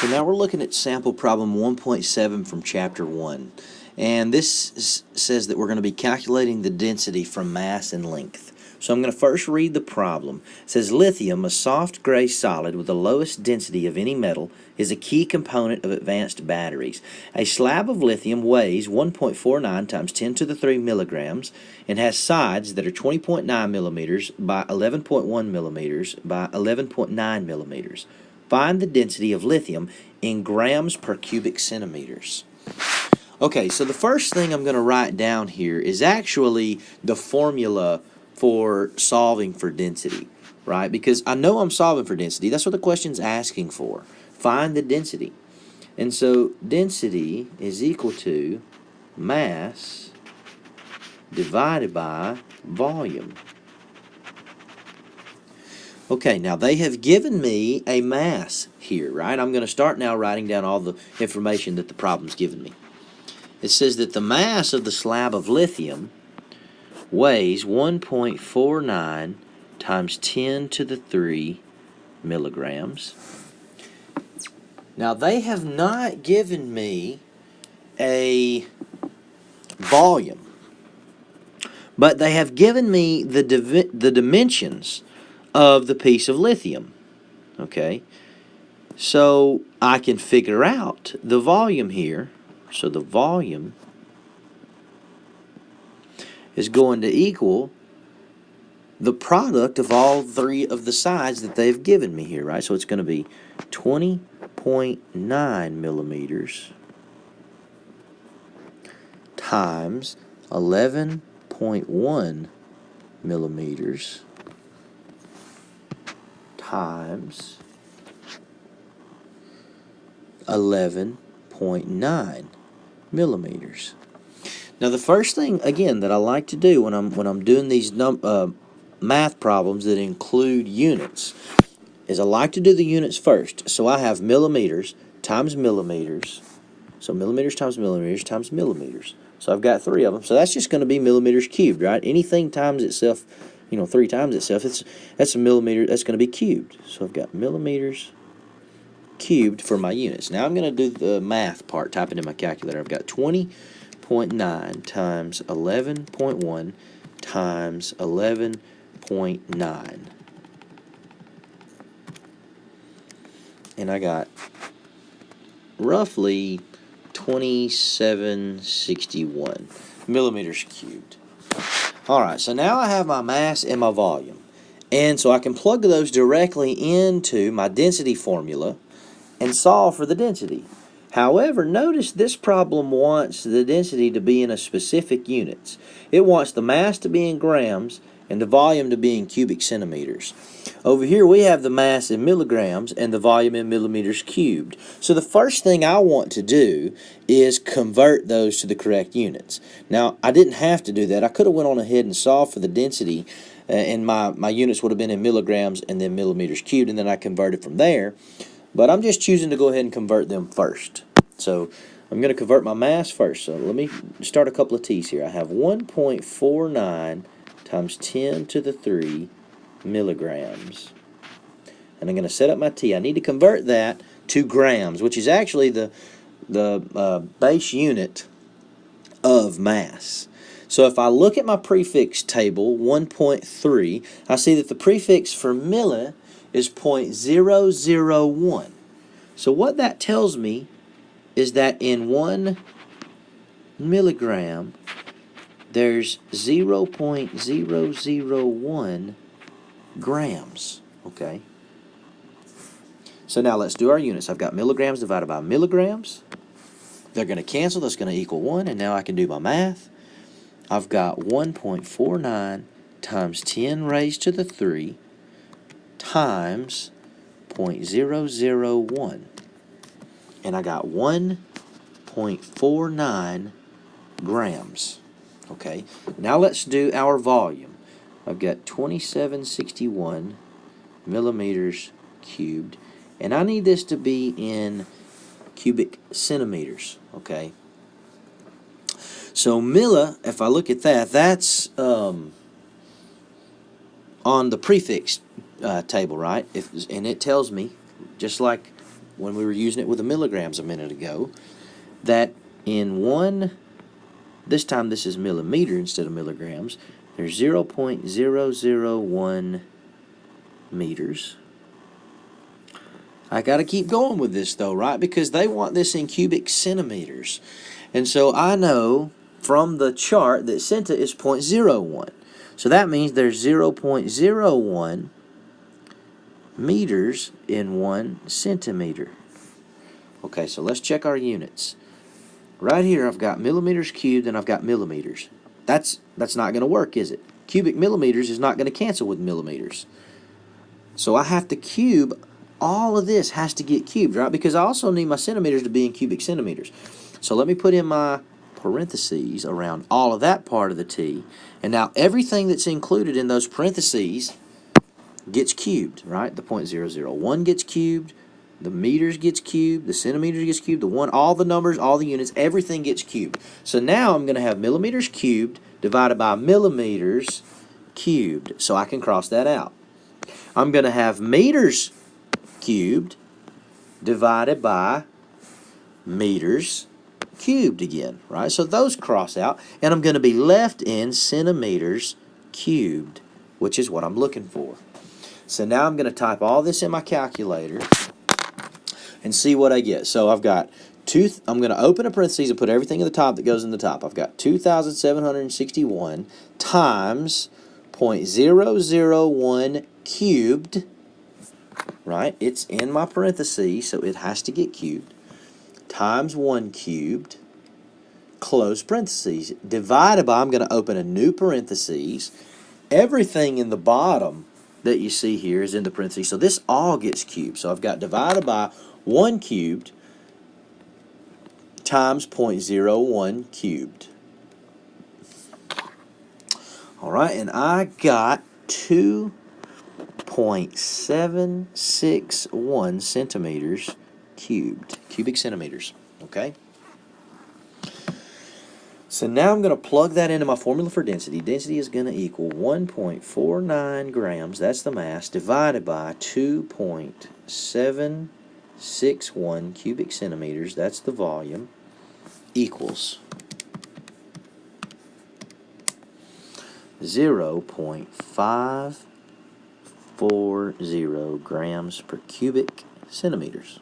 So now we're looking at sample problem 1.7 from Chapter 1. And this says that we're going to be calculating the density from mass and length. So I'm going to first read the problem. It says lithium, a soft gray solid with the lowest density of any metal, is a key component of advanced batteries. A slab of lithium weighs 1.49 times 10 to the 3 milligrams and has sides that are 20.9 millimeters by 11.1 millimeters by 11.9 millimeters. Find the density of lithium in grams per cubic centimeters. Okay, so the first thing I'm going to write down here is actually the formula for solving for density, right? Because I know I'm solving for density. That's what the question's asking for. Find the density. And so density is equal to mass divided by volume. Okay, now they have given me a mass here, right? I'm going to start now writing down all the information that the problem's given me. It says that the mass of the slab of lithium weighs 1.49 times 10 to the 3 milligrams. Now they have not given me a volume, but they have given me the dimensions of the piece of lithium. Okay, so I can figure out the volume here. So the volume is going to equal the product of all three of the sides that they've given me here, right? So it's going to be 20.9 millimeters times 11.1 millimeters times 11.9 millimeters. Now the first thing again that I like to do when I'm doing these math problems that include units is I like to do the units first. So I have millimeters times millimeters. So millimeters times millimeters times millimeters. So I've got three of them. So that's just going to be millimeters cubed, right? Anything times itself, 3 times itself, that's a millimeter, that's going to be cubed. So I've got millimeters cubed for my units. Now I'm going to do the math part, type it in my calculator. I've got 20.9 times 11.1 times 11.9. And I got roughly 2761 millimeters cubed. Alright, so now I have my mass and my volume. And so I can plug those directly into my density formula and solve for the density. However, notice this problem wants the density to be in a specific units. It wants the mass to be in grams and the volume to be in cubic centimeters. Over here we have the mass in milligrams and the volume in millimeters cubed. So the first thing I want to do is convert those to the correct units. Now, I didn't have to do that. I could have went on ahead and solved for the density and my units would have been in milligrams and then millimeters cubed, and then I converted from there. But I'm just choosing to go ahead and convert them first. So I'm going to convert my mass first. So let me start a couple of t's here. I have 1.49 times 10 to the 3 milligrams. And I'm going to set up my t. I need to convert that to grams, which is actually the base unit of mass. So if I look at my prefix table, 1.3, I see that the prefix for milli is 0.001. So what that tells me is that in 1 milligram, there's 0.001 grams. Okay. So now let's do our units. I've got milligrams divided by milligrams. They're going to cancel. That's going to equal 1. And now I can do my math. I've got 1.49 times 10 raised to the 3 times 0.001. And I got 1.49 grams. Okay, now let's do our volume. I've got 2761 millimeters cubed, and I need this to be in cubic centimeters. Okay, so milli, if I look at that, that's on the prefix table, right? And it tells me, just like when we were using it with the milligrams a minute ago, that in this time this is millimeter instead of milligrams, there's 0.001 meters. I got to keep going with this though, right? Because they want this in cubic centimeters. And so I know from the chart that centa is 0.01. So that means there's 0.01 meters in 1 centimeter. Okay, so let's check our units. Right here I've got millimeters cubed and I've got millimeters. That's not going to work, is it? Cubic millimeters is not going to cancel with millimeters. So I have to cube. All of this has to get cubed, right? Because I also need my centimeters to be in cubic centimeters. So let me put in my parentheses around all of that part of the t. And now everything that's included in those parentheses gets cubed, right? The 0.001 gets cubed, the meters gets cubed, the centimeters gets cubed, all the numbers, all the units, everything gets cubed. So now I'm going to have millimeters cubed divided by millimeters cubed. So I can cross that out. I'm going to have meters cubed divided by meters cubed again, right? So those cross out, and I'm going to be left in centimeters cubed, which is what I'm looking for. So now I'm going to type all this in my calculator and see what I get. So I've got I'm going to open a parentheses and put everything at the top that goes in the top. I've got 2,761 times 0.001 cubed, right? It's in my parentheses, so it has to get cubed, times 1 cubed, close parentheses, divided by, I'm going to open a new parentheses. Everything in the bottom that you see here is in the parentheses, so this all gets cubed. So I've got divided by 1 cubed times 0.01 cubed. All right, and I got 2.761 centimeters cubed, cubic centimeters, okay? So now I'm going to plug that into my formula for density. Density is going to equal 1.49 grams, that's the mass, divided by 2.761 cubic centimeters, that's the volume, equals 0.540 grams per cubic centimeters.